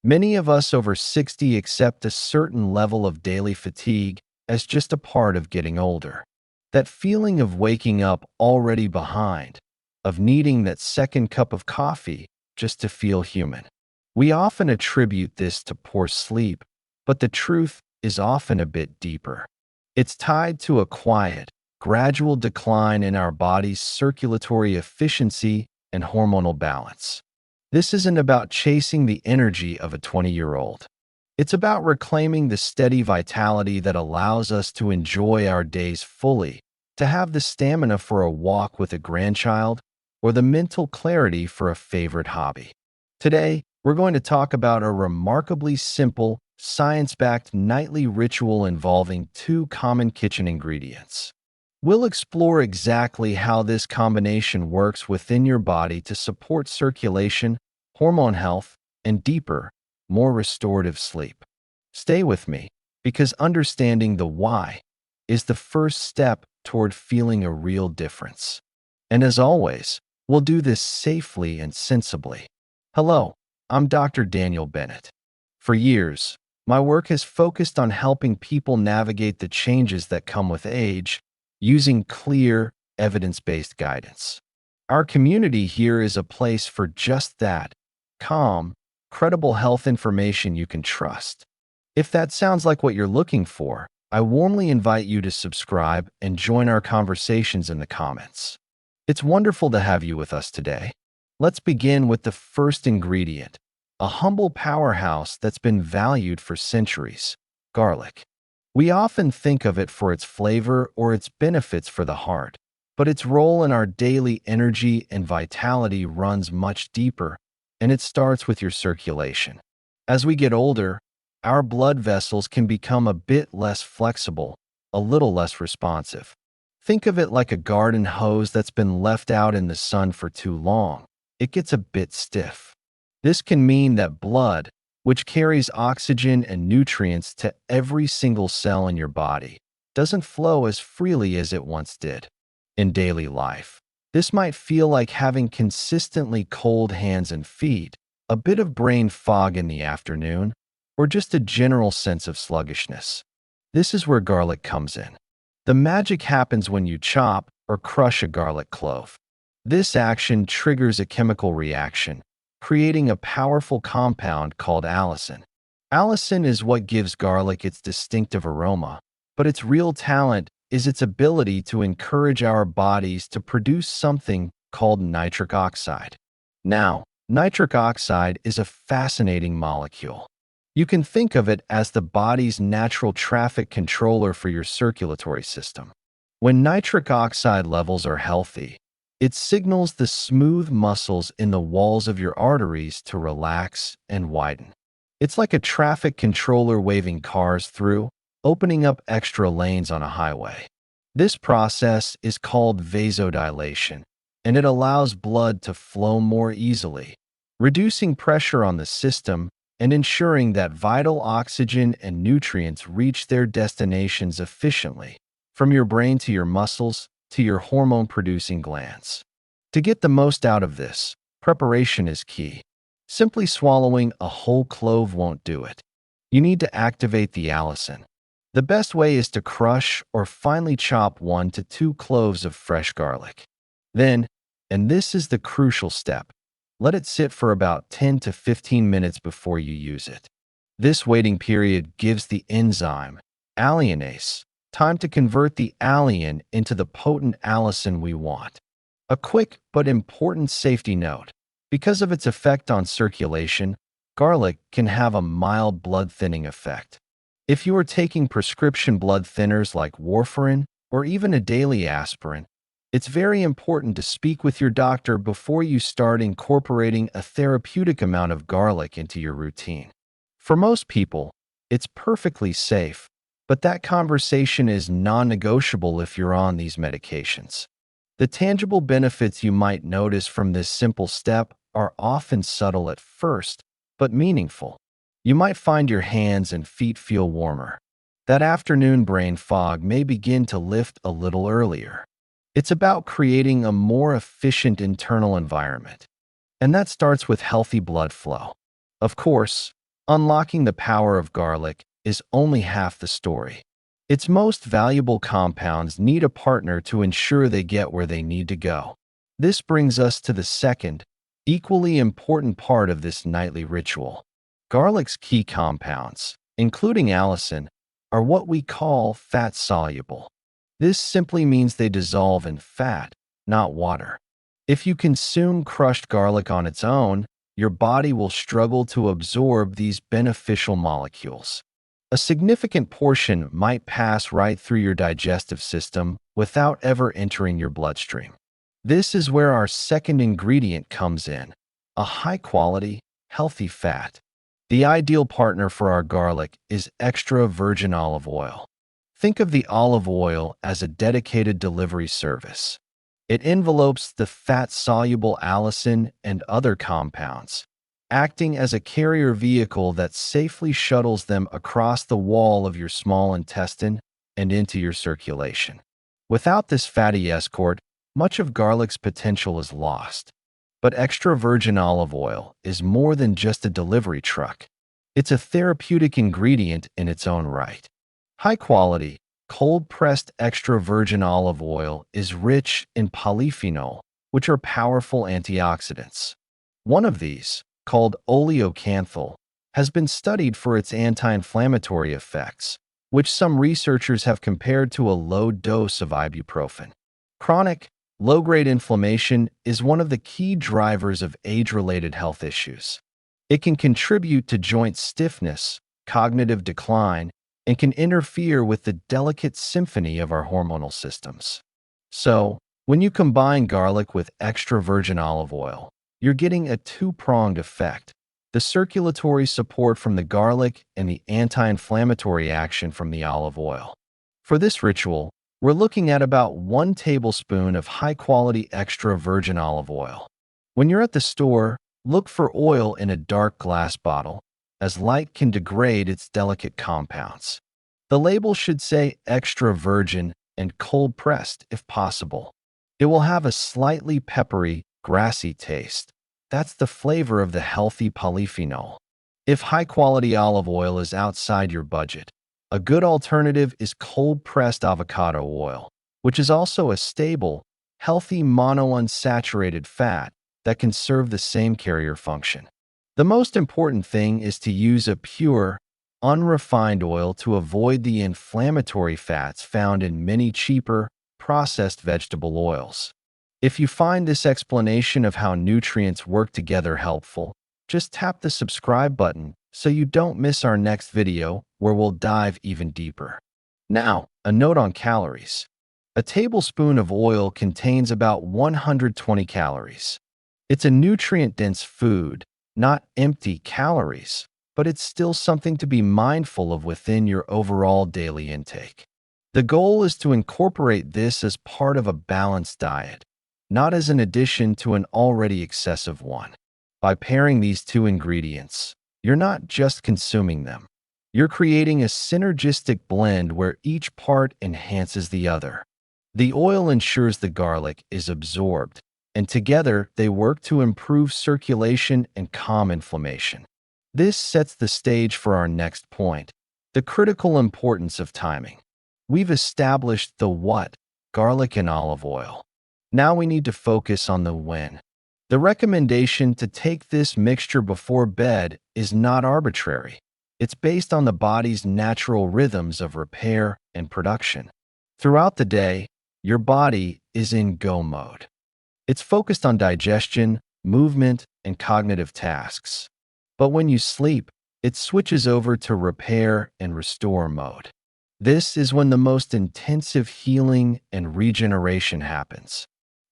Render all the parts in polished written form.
Many of us over 60 accept a certain level of daily fatigue as just a part of getting older. That feeling of waking up already behind, of needing that second cup of coffee just to feel human. We often attribute this to poor sleep, but the truth is often a bit deeper. It's tied to a quiet, gradual decline in our body's circulatory efficiency and hormonal balance. This isn't about chasing the energy of a 20-year-old. It's about reclaiming the steady vitality that allows us to enjoy our days fully, to have the stamina for a walk with a grandchild, or the mental clarity for a favorite hobby. Today, we're going to talk about a remarkably simple, science-backed nightly ritual involving two common kitchen ingredients. We'll explore exactly how this combination works within your body to support circulation, hormone health, and deeper, more restorative sleep. Stay with me, because understanding the why is the first step toward feeling a real difference. And as always, we'll do this safely and sensibly. Hello, I'm Dr. Daniel Bennett. For years, my work has focused on helping people navigate the changes that come with age, using clear, evidence-based guidance. Our community here is a place for just that: calm, credible health information you can trust. If that sounds like what you're looking for, I warmly invite you to subscribe and join our conversations in the comments. It's wonderful to have you with us today. Let's begin with the first ingredient, a humble powerhouse that's been valued for centuries: garlic. We often think of it for its flavor or its benefits for the heart, but its role in our daily energy and vitality runs much deeper, and it starts with your circulation. As we get older, our blood vessels can become a bit less flexible, a little less responsive. Think of it like a garden hose that's been left out in the sun for too long. It gets a bit stiff. This can mean that blood, which carries oxygen and nutrients to every single cell in your body, doesn't flow as freely as it once did. In daily life, this might feel like having consistently cold hands and feet, a bit of brain fog in the afternoon, or just a general sense of sluggishness. This is where garlic comes in. The magic happens when you chop or crush a garlic clove. This action triggers a chemical reaction, creating a powerful compound called allicin. Allicin is what gives garlic its distinctive aroma, but its real talent is its ability to encourage our bodies to produce something called nitric oxide. Now, nitric oxide is a fascinating molecule. You can think of it as the body's natural traffic controller for your circulatory system. When nitric oxide levels are healthy, it signals the smooth muscles in the walls of your arteries to relax and widen. It's like a traffic controller waving cars through, opening up extra lanes on a highway. This process is called vasodilation, and it allows blood to flow more easily, reducing pressure on the system and ensuring that vital oxygen and nutrients reach their destinations efficiently, from your brain to your muscles to your hormone-producing glands. To get the most out of this, preparation is key. Simply swallowing a whole clove won't do it. You need to activate the allicin. The best way is to crush or finely chop 1 to 2 cloves of fresh garlic. Then, and this is the crucial step, let it sit for about 10 to 15 minutes before you use it. This waiting period gives the enzyme, alliinase, time to convert the alliin into the potent allicin we want. A quick but important safety note: because of its effect on circulation, garlic can have a mild blood-thinning effect. If you are taking prescription blood thinners like warfarin or even a daily aspirin, it's very important to speak with your doctor before you start incorporating a therapeutic amount of garlic into your routine. For most people, it's perfectly safe, but that conversation is non-negotiable if you're on these medications. The tangible benefits you might notice from this simple step are often subtle at first, but meaningful. You might find your hands and feet feel warmer. That afternoon brain fog may begin to lift a little earlier. It's about creating a more efficient internal environment, and that starts with healthy blood flow. Of course, Unlocking the power of garlic is only half the story. Its most valuable compounds need a partner to ensure they get where they need to go. This brings us to the second, equally important part of this nightly ritual. Garlic's key compounds, including allicin, are what we call fat-soluble. This simply means they dissolve in fat, not water. If you consume crushed garlic on its own, your body will struggle to absorb these beneficial molecules. A significant portion might pass right through your digestive system without ever entering your bloodstream. This is where our second ingredient comes in, a high-quality, healthy fat. The ideal partner for our garlic is extra virgin olive oil. Think of the olive oil as a dedicated delivery service. It envelopes the fat-soluble allicin and other compounds, acting as a carrier vehicle that safely shuttles them across the wall of your small intestine and into your circulation. Without this fatty escort, much of garlic's potential is lost. But extra virgin olive oil is more than just a delivery truck. It's a therapeutic ingredient in its own right. High-quality, cold-pressed extra virgin olive oil is rich in polyphenol, which are powerful antioxidants. One of these, called oleocanthal, has been studied for its anti-inflammatory effects, which some researchers have compared to a low dose of ibuprofen. Chronic, low-grade inflammation is one of the key drivers of age-related health issues. It can contribute to joint stiffness, cognitive decline, and can interfere with the delicate symphony of our hormonal systems. So, when you combine garlic with extra virgin olive oil, you're getting a two-pronged effect: the circulatory support from the garlic and the anti-inflammatory action from the olive oil. For this ritual, we're looking at about 1 tablespoon of high-quality extra virgin olive oil. When you're at the store, look for oil in a dark glass bottle, as light can degrade its delicate compounds. The label should say extra virgin and cold-pressed if possible. It will have a slightly peppery, grassy taste. That's the flavor of the healthy polyphenol. If high-quality olive oil is outside your budget, a good alternative is cold-pressed avocado oil, which is also a stable, healthy monounsaturated fat that can serve the same carrier function. The most important thing is to use a pure, unrefined oil to avoid the inflammatory fats found in many cheaper, processed vegetable oils. If you find this explanation of how nutrients work together helpful, just tap the subscribe button so you don't miss our next video where we'll dive even deeper. Now, a note on calories. A tablespoon of oil contains about 120 calories. It's a nutrient-dense food, not empty calories, but it's still something to be mindful of within your overall daily intake. The goal is to incorporate this as part of a balanced diet, not as an addition to an already excessive one. By pairing these two ingredients, you're not just consuming them. You're creating a synergistic blend where each part enhances the other. The oil ensures the garlic is absorbed, and together they work to improve circulation and calm inflammation. This sets the stage for our next point, the critical importance of timing. We've established the what, garlic and olive oil. Now we need to focus on the when. The recommendation to take this mixture before bed is not arbitrary. It's based on the body's natural rhythms of repair and production. Throughout the day, your body is in go mode. It's focused on digestion, movement, and cognitive tasks. But when you sleep, it switches over to repair and restore mode. This is when the most intensive healing and regeneration happens.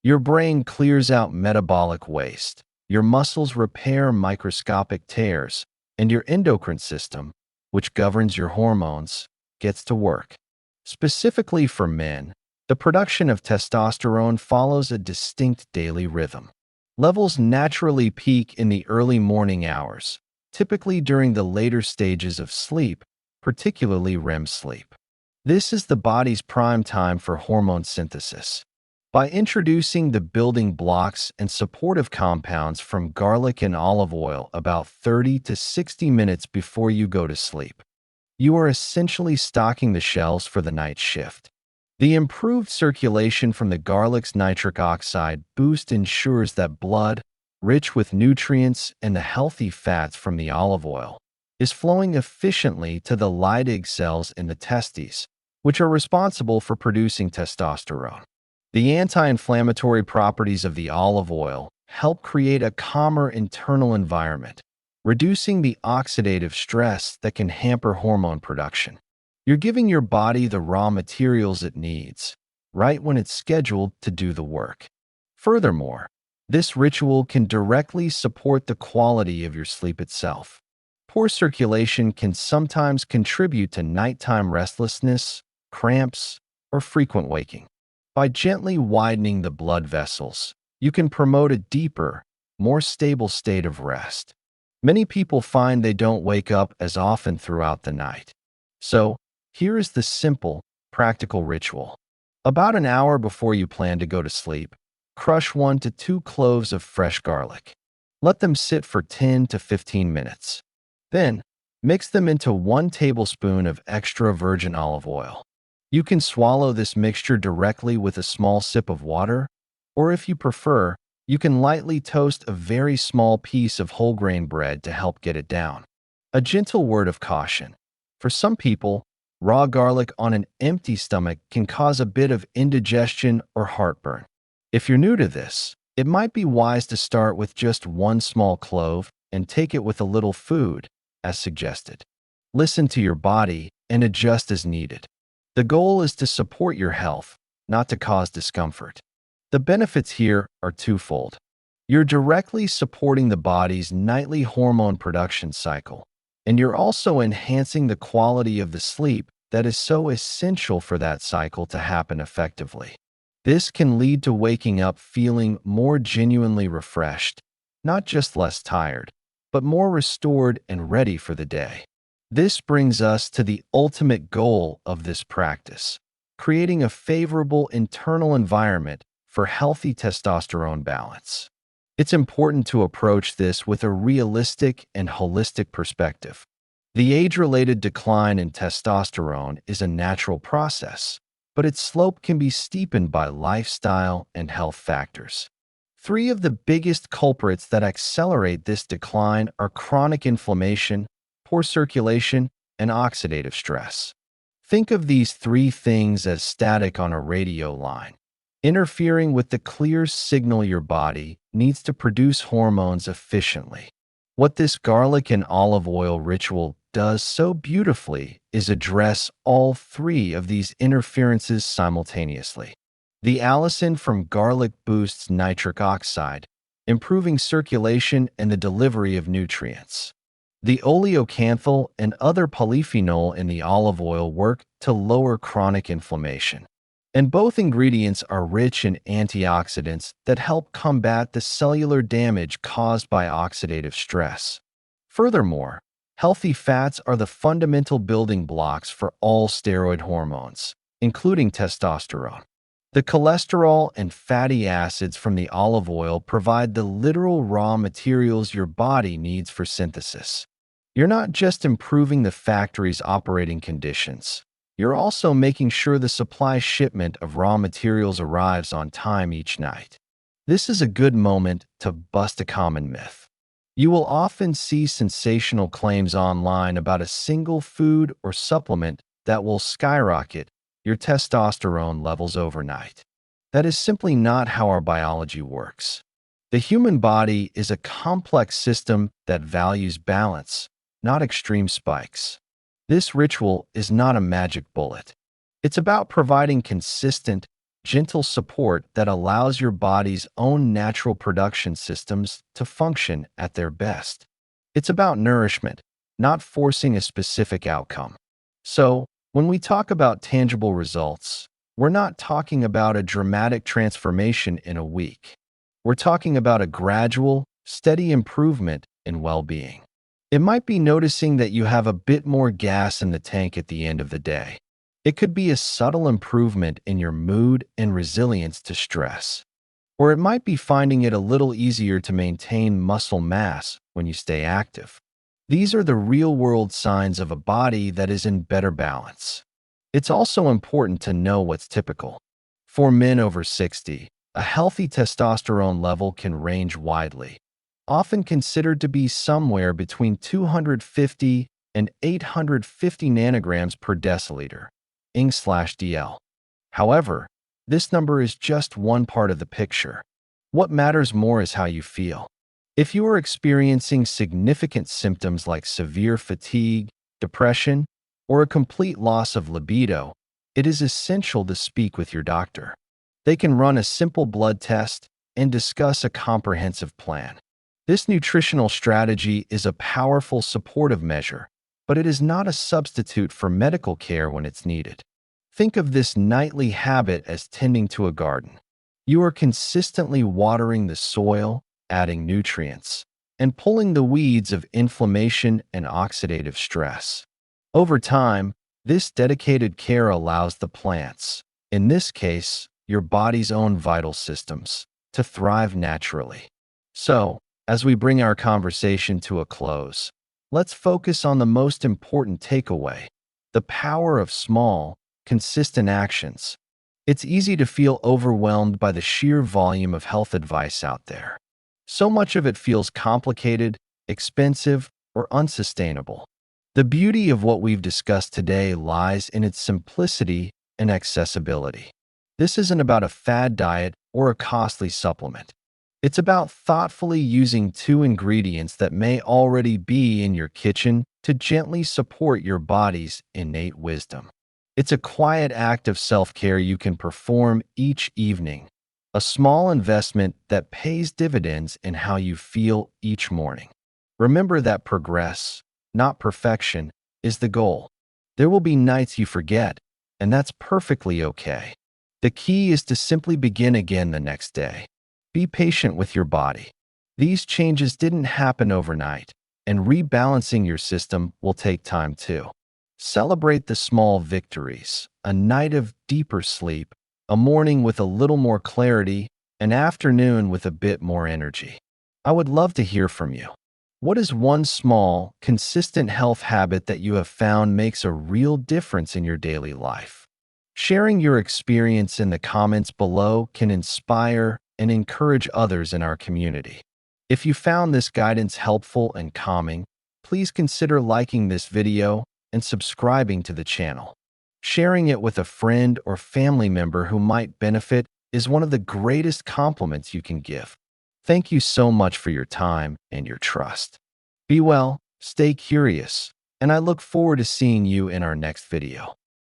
Your brain clears out metabolic waste, your muscles repair microscopic tears, and your endocrine system, which governs your hormones, gets to work. Specifically for men, the production of testosterone follows a distinct daily rhythm. Levels naturally peak in the early morning hours, typically during the later stages of sleep, particularly REM sleep. This is the body's prime time for hormone synthesis. By introducing the building blocks and supportive compounds from garlic and olive oil about 30 to 60 minutes before you go to sleep, you are essentially stocking the shelves for the night shift. The improved circulation from the garlic's nitric oxide boost ensures that blood, rich with nutrients and the healthy fats from the olive oil, is flowing efficiently to the Leydig cells in the testes, which are responsible for producing testosterone. The anti-inflammatory properties of the olive oil help create a calmer internal environment, reducing the oxidative stress that can hamper hormone production. You're giving your body the raw materials it needs, right when it's scheduled to do the work. Furthermore, this ritual can directly support the quality of your sleep itself. Poor circulation can sometimes contribute to nighttime restlessness, cramps, or frequent waking. By gently widening the blood vessels, you can promote a deeper, more stable state of rest. Many people find they don't wake up as often throughout the night. So, here is the simple, practical ritual. About an hour before you plan to go to sleep, crush 1 to 2 cloves of fresh garlic. Let them sit for 10 to 15 minutes. Then, mix them into 1 tablespoon of extra virgin olive oil. You can swallow this mixture directly with a small sip of water, or if you prefer, you can lightly toast a very small piece of whole grain bread to help get it down. A gentle word of caution. For some people, raw garlic on an empty stomach can cause a bit of indigestion or heartburn. If you're new to this, it might be wise to start with just 1 small clove and take it with a little food, as suggested. Listen to your body and adjust as needed. The goal is to support your health, not to cause discomfort. The benefits here are twofold. You're directly supporting the body's nightly hormone production cycle, and you're also enhancing the quality of the sleep that is so essential for that cycle to happen effectively. This can lead to waking up feeling more genuinely refreshed, not just less tired, but more restored and ready for the day. This brings us to the ultimate goal of this practice, creating a favorable internal environment for healthy testosterone balance. It's important to approach this with a realistic and holistic perspective. The age-related decline in testosterone is a natural process, but its slope can be steepened by lifestyle and health factors. 3 of the biggest culprits that accelerate this decline are chronic inflammation, poor circulation, and oxidative stress. Think of these 3 things as static on a radio line, interfering with the clear signal your body needs to produce hormones efficiently. What this garlic and olive oil ritual does so beautifully is address all 3 of these interferences simultaneously. The allicin from garlic boosts nitric oxide, improving circulation and the delivery of nutrients. The oleocanthal and other polyphenol in the olive oil work to lower chronic inflammation. And both ingredients are rich in antioxidants that help combat the cellular damage caused by oxidative stress. Furthermore, healthy fats are the fundamental building blocks for all steroid hormones, including testosterone. The cholesterol and fatty acids from the olive oil provide the literal raw materials your body needs for synthesis. You're not just improving the factory's operating conditions, you're also making sure the supply shipment of raw materials arrives on time each night. This is a good moment to bust a common myth. You will often see sensational claims online about a single food or supplement that will skyrocket your testosterone levels overnight. That is simply not how our biology works. The human body is a complex system that values balance, not extreme spikes. This ritual is not a magic bullet. It's about providing consistent, gentle support that allows your body's own natural production systems to function at their best. It's about nourishment, not forcing a specific outcome. So, when we talk about tangible results, we're not talking about a dramatic transformation in a week. We're talking about a gradual, steady improvement in well-being. It might be noticing that you have a bit more gas in the tank at the end of the day, It could be a subtle improvement in your mood and resilience to stress. Or it might be finding it a little easier to maintain muscle mass when you stay active. These are the real-world signs of a body that is in better balance. It's also important to know what's typical. For men over 60, a healthy testosterone level can range widely, often considered to be somewhere between 250 and 850 nanograms per deciliter, Ing/dl. However, this number is just one part of the picture. What matters more is how you feel. If you are experiencing significant symptoms like severe fatigue, depression, or a complete loss of libido, it is essential to speak with your doctor. They can run a simple blood test and discuss a comprehensive plan. This nutritional strategy is a powerful supportive measure, but it is not a substitute for medical care when it's needed. Think of this nightly habit as tending to a garden. You are consistently watering the soil, adding nutrients, and pulling the weeds of inflammation and oxidative stress. Over time, this dedicated care allows the plants, in this case, your body's own vital systems, to thrive naturally. So, as we bring our conversation to a close, let's focus on the most important takeaway: the power of small, consistent actions. It's easy to feel overwhelmed by the sheer volume of health advice out there. So much of it feels complicated, expensive, or unsustainable. The beauty of what we've discussed today lies in its simplicity and accessibility. This isn't about a fad diet or a costly supplement. It's about thoughtfully using two ingredients that may already be in your kitchen to gently support your body's innate wisdom. It's a quiet act of self-care you can perform each evening, a small investment that pays dividends in how you feel each morning. Remember that progress, not perfection, is the goal. There will be nights you forget, and that's perfectly okay. The key is to simply begin again the next day. Be patient with your body. These changes didn't happen overnight, and rebalancing your system will take time too. Celebrate the small victories: a night of deeper sleep, a morning with a little more clarity, an afternoon with a bit more energy. I would love to hear from you. What is one small, consistent health habit that you have found makes a real difference in your daily life? Sharing your experience in the comments below can inspire and encourage others in our community. If you found this guidance helpful and calming, please consider liking this video and subscribing to the channel. Sharing it with a friend or family member who might benefit is one of the greatest compliments you can give. Thank you so much for your time and your trust. Be well, stay curious, and I look forward to seeing you in our next video.